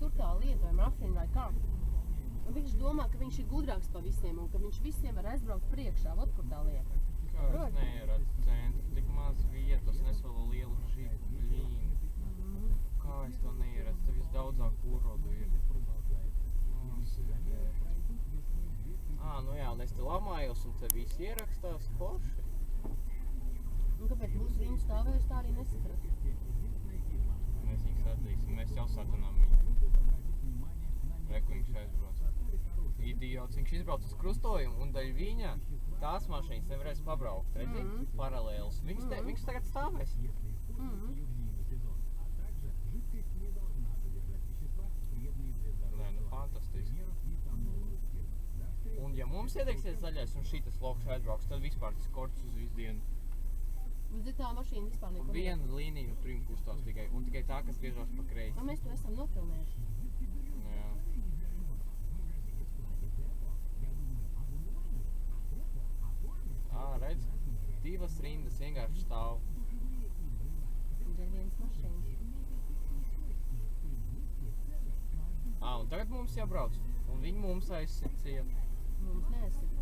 tur tā lieta, vai mafina, vai kā. Un viņš domā, ka viņš ir gudrāks pa visiem un ka viņš visiem var aizbraukt priekšā. Vot kur tā lieta. Kā es neieradu centru, tik maz vietas, nesvēlu lielu žipu, blīni. Kā es to neieradu, te visdaudzāk urodu ir. Nu jā, un es te lamājos un te visi ierakstās forši. Un kāpēc būs viņu stāvējusi, tā arī nesapratu. Mēs viņus atzīsim, mēs jau satunām viņu. Reku viņš aizbrauc. Idiots, viņš izbrauc uz krustojumu un daļ viņa tās mašīnas nevarēs pabraukt, redzi? Paralēls. Viņš tagad stāvēs. Nē, nu fantastiski. Un ja mums iedegsies zaļais un šitas loks aizbrauks, tad vispār tas korts uz visu dienu. Un tā mašīna vispār neko nevar. Viena līnija un trim kustās tikai, un tikai tā, kas griežās pa kreisi. Mēs to esam nofilmējuši. Jā. Redz, divas rindas vienkārši stāv. Dēļ vienas mašīnas. Un tagad mums jābrauc, un viņi mums aizsit ciet. Mums neesat.